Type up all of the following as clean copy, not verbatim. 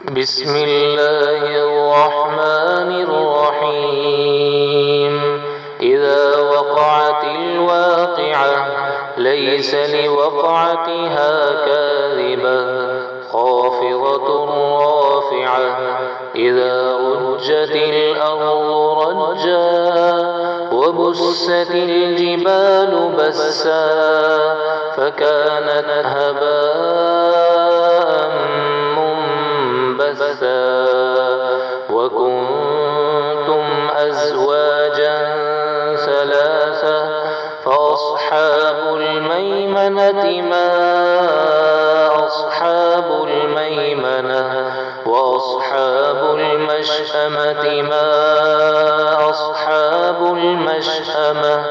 بسم الله الرحمن الرحيم. إذا وقعت الواقعة ليس لوقعتها كاذبة خافضة رافعة إذا رجت الأرض رجا وبست الجبال بسا فكانت هباء منبثا وكنتم أزواجا ثلاثا فأصحاب الميمنة ما أصحاب الميمنة وأصحاب المشأمة ما أصحاب المشأمة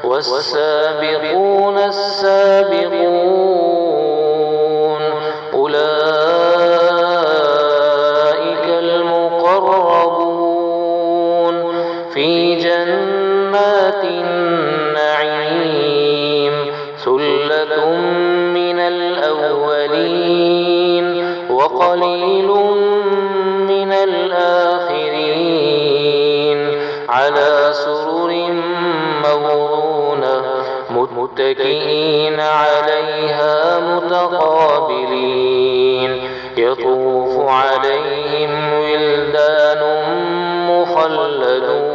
والسابقون السابقون أولئك المقربون في جنات النعيم ثلة من الأولين وقليل من الآخرين على سرر موضونة متكئين عليها متقابلين يطوف عليهم ولدان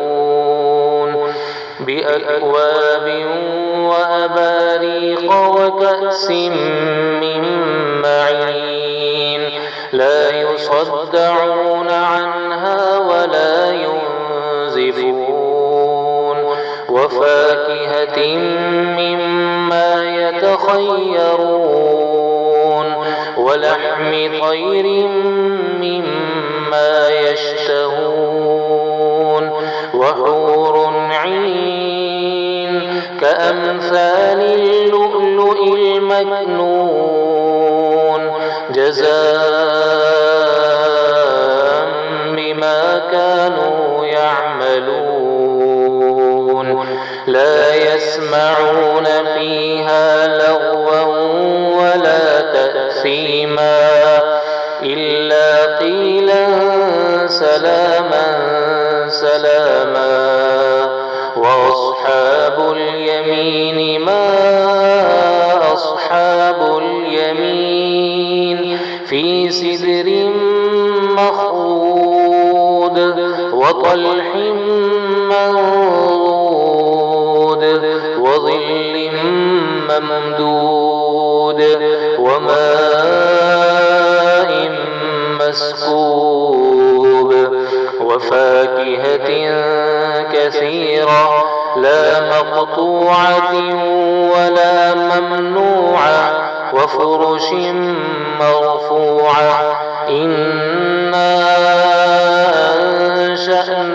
مخلدون بأكواب وأباريق وكأس من معين لا يصدعون عنها ولا ينزفون وفاكهة مما يتخيرون ولحم طير مما يشتهون وحور عين كأمثال اللؤلؤ المكنون جزاء بما كانوا يعملون لا يسمعون فيها لغوا ولا تأثيما إلا قيلا سلاما سلاما وأصحاب اليمين ما أصحاب اليمين في سدر مخضود وطلح منضود وظل ممدود وماء مسكوب وفاكهة كثيرة لا مقطوعة ولا ممنوعة وفرش مرفوعة إنا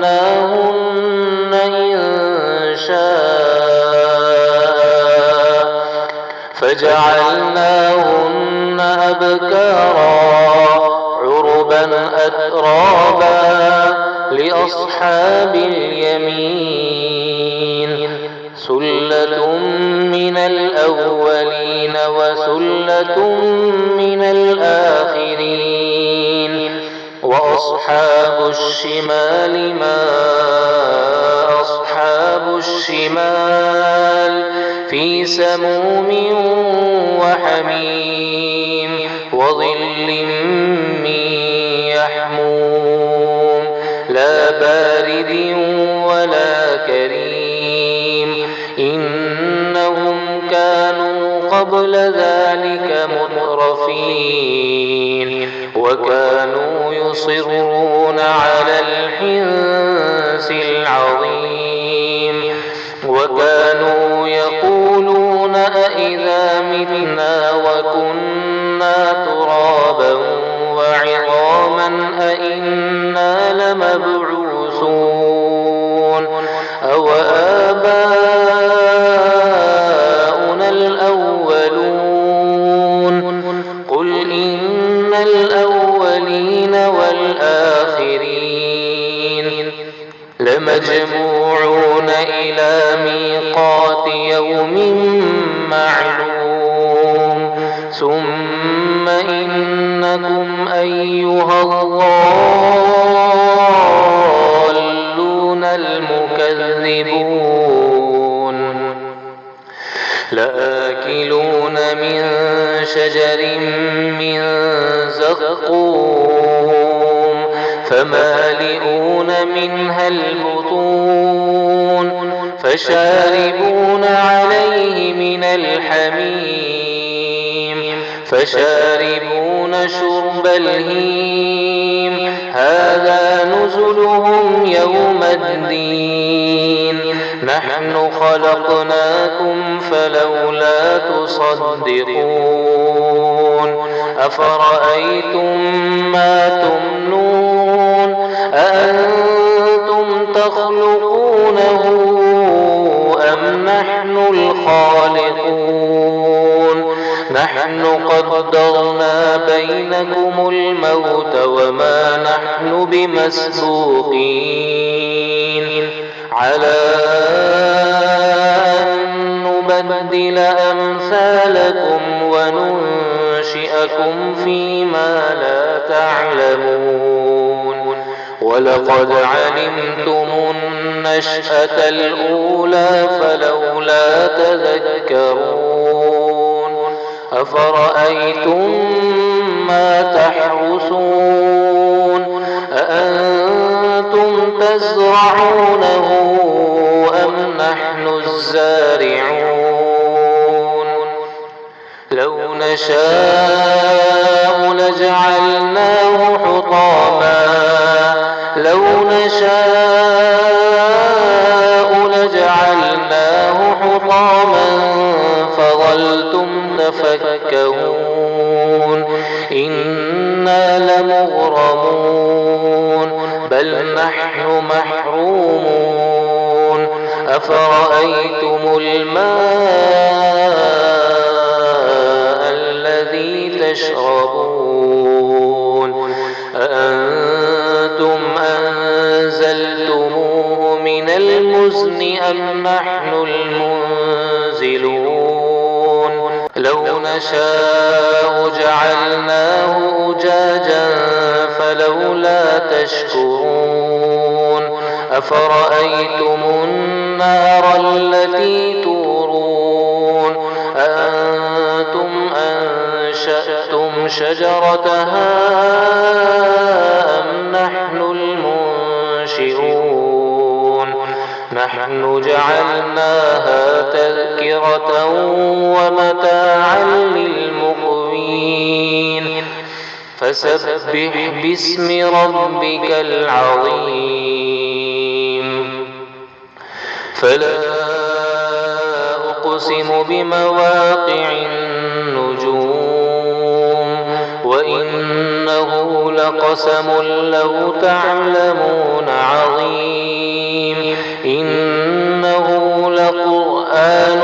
أنشأناهن إنشاء فجعلناهن أبكارا عربا أترابا لأصحاب اليمين ثلة من الأولين وثلة من الآخرين وأصحاب الشمال ما أصحاب الشمال في سموم وحميم وظل من يحموم لا بارد ولا كريم إنهم كانوا قبل ذلك مترفين وكانوا يصرون على الحنث العظيم وكانوا يقولون أئذا متنا وكنا ترابا وعظاما أئنا لمبعوثون أو آباؤنا الأولون قل إن الأولين والآخرين لمجموعون إلى ميقات يوم معلوم ثم ثم إنكم أيها الضالون المكذبون لآكلون من شجر من زقوم فمالئون منها البطون فشاربون عليه من الحميم فشاربون شرب الهيم هذا نزلهم يوم الدين نحن خلقناكم فلولا تصدقون أفرأيتم ما تمنون أأنتم تخلقونه أم نحن الخالقون نحن قدرنا بينكم الموت وما نحن بمسبوقين على أن نبدل أمثالكم وننشئكم فيما لا تعلمون ولقد علمتم النشأة الأولى فلولا تذكرون أفرأيتم ما تحرثون أأنتم تزرعونه أم نحن الزارعون لو نشاء لجعلناه حطاما لو نشاء لجعلناه حطاما فظلتم تفكهون إنا لمغرمون بل نحن محرومون أفرأيتم الماء الذي تشربون أأنتم أنزلتموه من المزن أم نحن المنزلون لو نشاء جعلناه أجاجا فلولا تشكرون أفرأيتم النار التي تورون أأنتم أنشأتم شجرتها أم نحن المنشئون نحن جعلناها تذكرة ومتاعا للمقوين فسبح باسم ربك العظيم فلا أقسم بمواقع النجوم وإنه لقسم لو تعلمون عظيم إنه لقرآن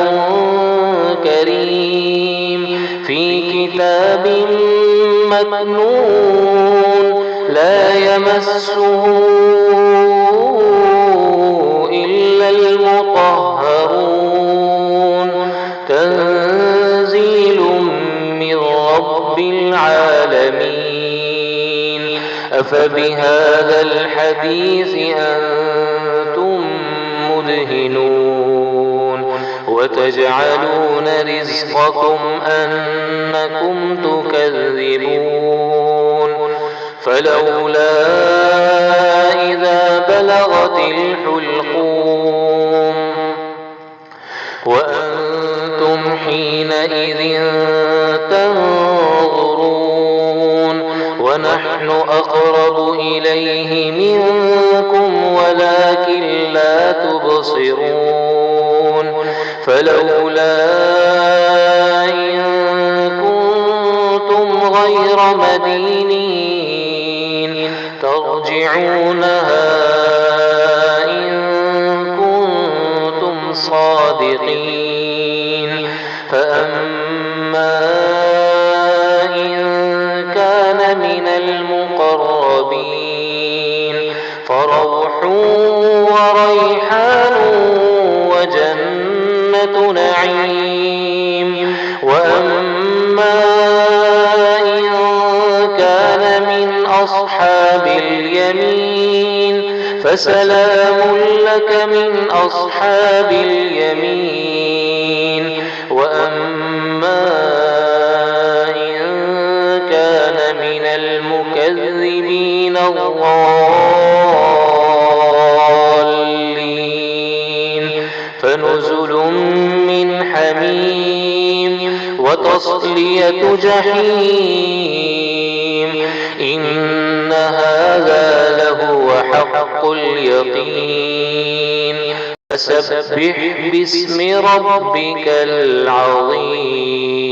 كريم في كتاب مكنون لا يمسه إلا المطهرون تنزيل من رب العالمين أفبهذا الحديث أنتم مدهنون وتجعلون رزقكم أنكم تكذبون فلولا إذا بلغت الحلقوم وأنتم حينئذ تنظرون ونحن أقرب إليه منكم ولكن لا تبصرون فلولا إن كنتم غير مدينين ترجعونها إن كنتم صادقين فأما إن كان من المقربين فروح وريحان وجنة نعيم وأما إن كان من أصحاب اليمين فسلام لك من أصحاب اليمين. وأما إن كان من المكذبين الضالين فنزل من حميم وتصلية جحيم. إن هذا لهو حق اليقين. فسبح باسم ربك العظيم.